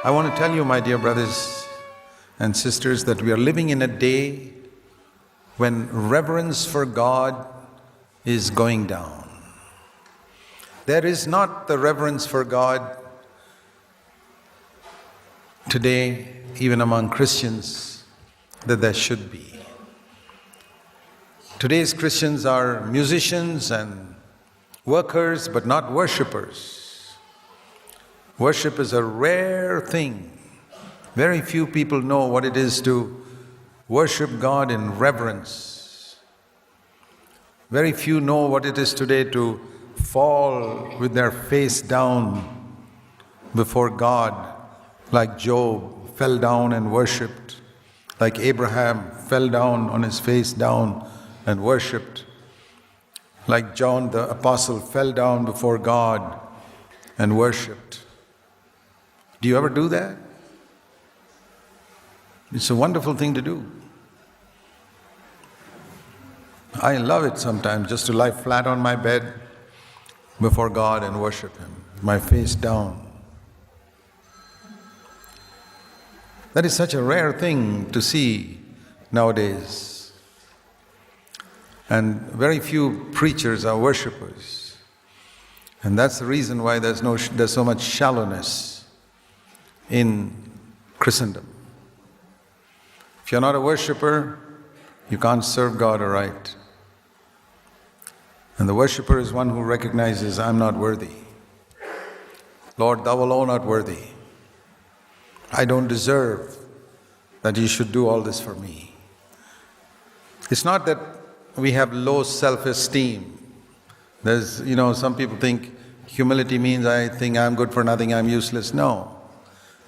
I want to tell you, my dear brothers and sisters, that we are living in a day when reverence for God is going down. There is not the reverence for God today, even among Christians, that there should be. Today's Christians are musicians and workers, but not worshippers. Worship is a rare thing. Very few people know what it is to worship God in reverence. Very few know what it is today to fall with their face down before God, like Job fell down and worshipped, like Abraham fell down on his face down and worshipped, like John the Apostle fell down before God and worshipped. Do you ever do that? It's a wonderful thing to do. I love it sometimes just to lie flat on my bed before God and worship Him, my face down. That is such a rare thing to see nowadays. And very few preachers are worshippers. And that's the reason why there's so much shallowness in Christendom. If you're not a worshipper, you can't serve God aright. And the worshipper is one who recognizes, I'm not worthy. Lord, Thou alone art worthy. I don't deserve that You should do all this for me. It's not that we have low self-esteem. There's, some people think humility means I think I'm good for nothing, I'm useless. No.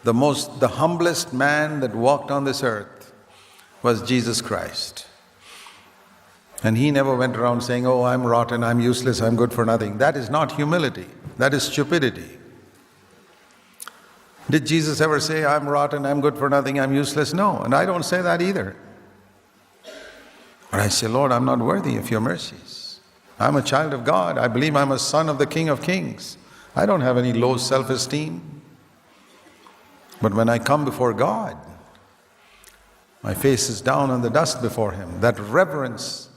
The humblest man that walked on this earth was Jesus Christ. And He never went around saying, oh, I'm rotten, I'm useless, I'm good for nothing. That is not humility. That is stupidity. Did Jesus ever say, I'm rotten, I'm good for nothing, I'm useless? No, and I don't say that either. But I say, Lord, I'm not worthy of Your mercies. I'm a child of God. I believe I'm a son of the King of Kings. I don't have any low self-esteem. But when I come before God, my face is down on the dust before Him. That reverence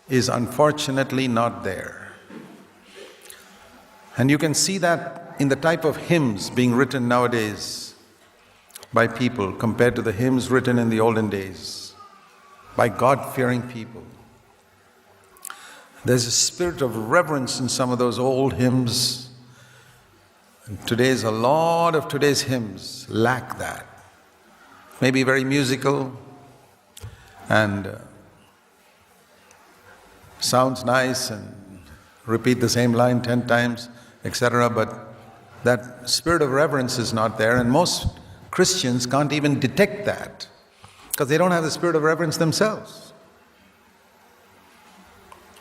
is unfortunately not there. And you can see that in the type of hymns being written nowadays by people compared to the hymns written in the olden days by God-fearing people. There's a spirit of reverence in some of those old hymns. And a lot of today's hymns lack that. Maybe very musical and sounds nice and repeat the same line 10 times, etc. But that spirit of reverence is not there, and most Christians can't even detect that because they don't have the spirit of reverence themselves.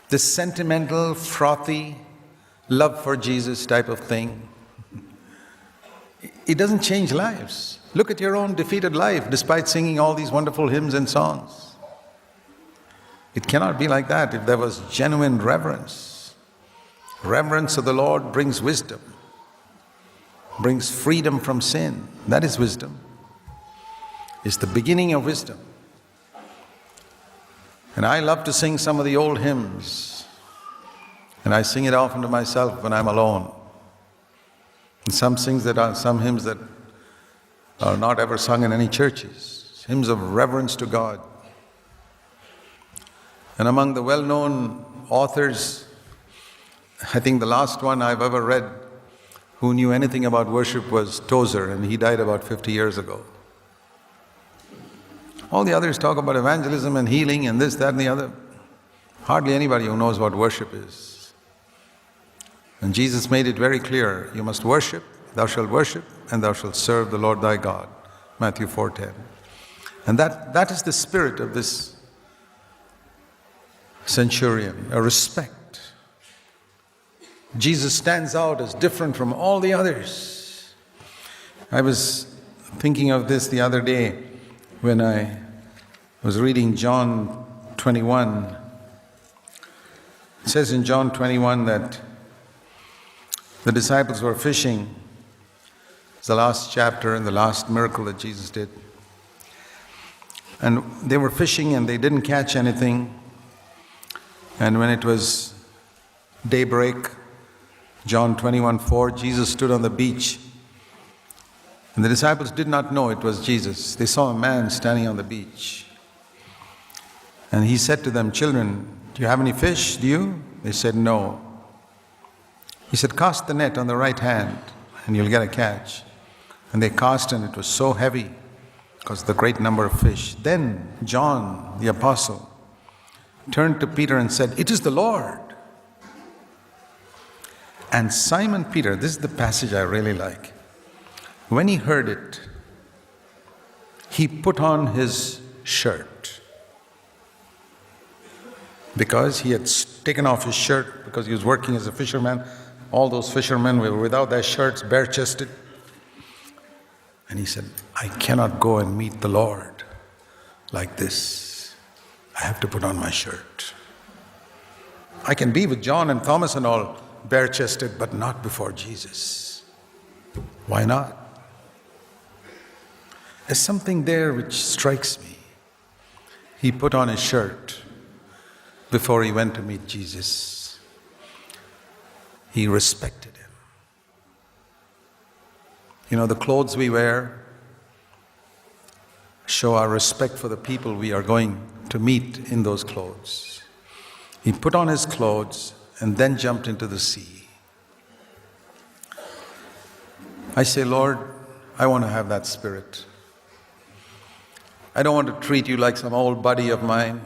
This sentimental, frothy, love for Jesus type of thing, it doesn't change lives. Look at your own defeated life despite singing all these wonderful hymns and songs. It cannot be like that if there was genuine reverence. Reverence of the Lord brings wisdom, brings freedom from sin. That is wisdom. It's the beginning of wisdom. And I love to sing some of the old hymns, and I sing it often to myself when I'm alone. And some hymns that are not ever sung in any churches, hymns of reverence to God. And among the well-known authors, I think the last one I've ever read who knew anything about worship was Tozer, and he died about 50 years ago. All the others talk about evangelism and healing and this, that and the other. Hardly anybody who knows what worship is. And Jesus made it very clear, you must worship, thou shalt worship, and thou shalt serve the Lord thy God. Matthew 4:10. And that is the spirit of this centurion, a respect. Jesus stands out as different from all the others. I was thinking of this the other day when I was reading John 21. It says in John 21 that the disciples were fishing It's the last chapter and the last miracle that Jesus did. And they were fishing and they didn't catch anything. And when it was daybreak, John 21:4, Jesus stood on the beach. And the disciples did not know it was Jesus. They saw a man standing on the beach. And he said to them, "Children, do you have any fish? Do you?" They said, "No." He said, "Cast the net on the right hand and you'll get a catch." And they cast, and it was so heavy because of the great number of fish. Then John, the apostle, turned to Peter and said, "It is the Lord." And Simon Peter, this is the passage I really like. When he heard it, he put on his shirt. Because he had taken off his shirt because he was working as a fisherman. All those fishermen were without their shirts, bare-chested. And he said, "I cannot go and meet the Lord like this. I have to put on my shirt. I can be with John and Thomas and all bare-chested, but not before Jesus." Why not? There's something there which strikes me. He put on his shirt before he went to meet Jesus. He respected him. You know, the clothes we wear show our respect for the people we are going to meet in those clothes. He put on his clothes and then jumped into the sea. I say, "Lord, I want to have that spirit. I don't want to treat you like some old buddy of mine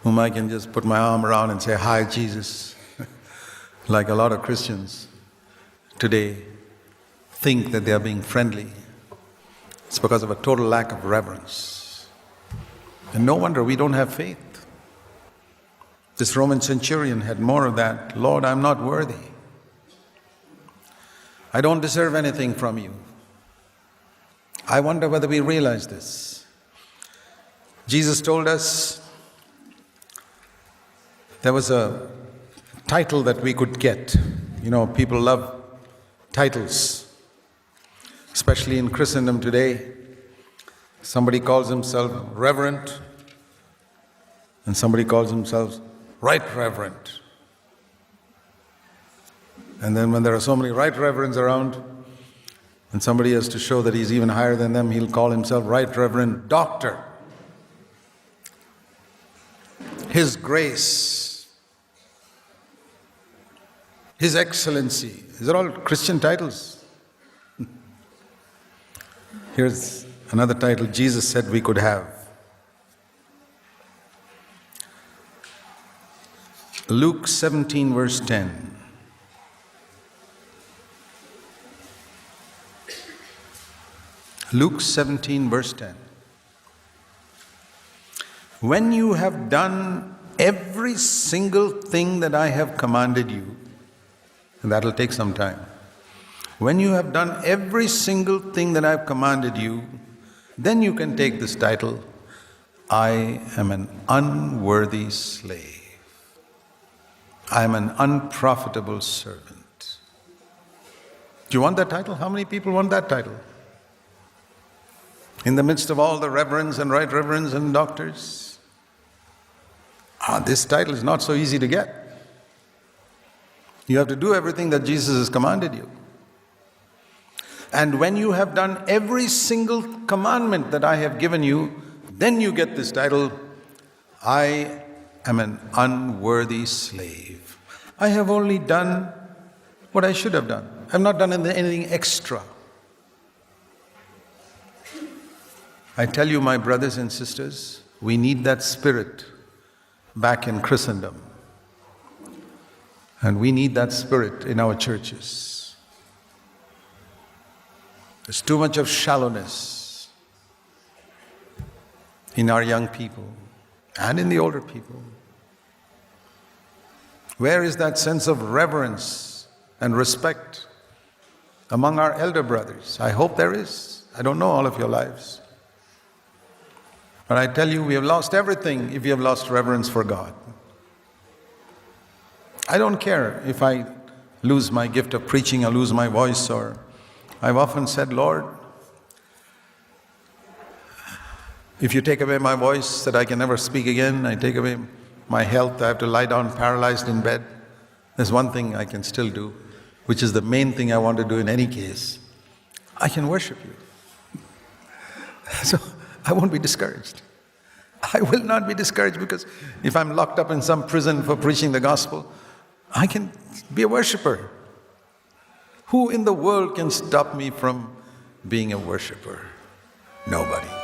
whom I can just put my arm around and say, 'Hi, Jesus,' like a lot of Christians today think that they are being friendly. It's because of a total lack of reverence. And no wonder we don't have faith. This Roman centurion had more of that. "Lord, I'm not worthy. I don't deserve anything from you." I wonder whether we realize this. Jesus told us there was a title that we could get. You know, people love titles, especially in Christendom today. Somebody calls himself Reverend, and somebody calls himself Right Reverend. And then when there are so many Right Reverends around, and somebody has to show that he's even higher than them, he'll call himself Right Reverend Doctor. His Grace, His Excellency. These are all Christian titles. Here's another title Jesus said we could have. Luke 17 verse 10. Luke 17 verse 10. When you have done every single thing that I have commanded you, and that'll take some time. When you have done every single thing that I've commanded you, then you can take this title, I am an unworthy slave. I am an unprofitable servant. Do you want that title? How many people want that title? In the midst of all the reverends and right reverends and doctors, this title is not so easy to get. You have to do everything that Jesus has commanded you. And when you have done every single commandment that I have given you, then you get this title, I am an unworthy slave. I have only done what I should have done. I have not done anything extra. I tell you, my brothers and sisters, we need that spirit back in Christendom. And we need that spirit in our churches. There's too much of shallowness in our young people and in the older people. Where is that sense of reverence and respect among our elder brothers? I hope there is. I don't know all of your lives. But I tell you, we have lost everything if we have lost reverence for God. I don't care if I lose my gift of preaching or lose my voice or I've often said, Lord, if you take away my voice that I can never speak again, I take away my health, I have to lie down paralyzed in bed, there's one thing I can still do, which is the main thing I want to do in any case. I can worship you. So I won't be discouraged. I will not be discouraged, because if I'm locked up in some prison for preaching the gospel, I can be a worshiper. Who in the world can stop me from being a worshiper? Nobody.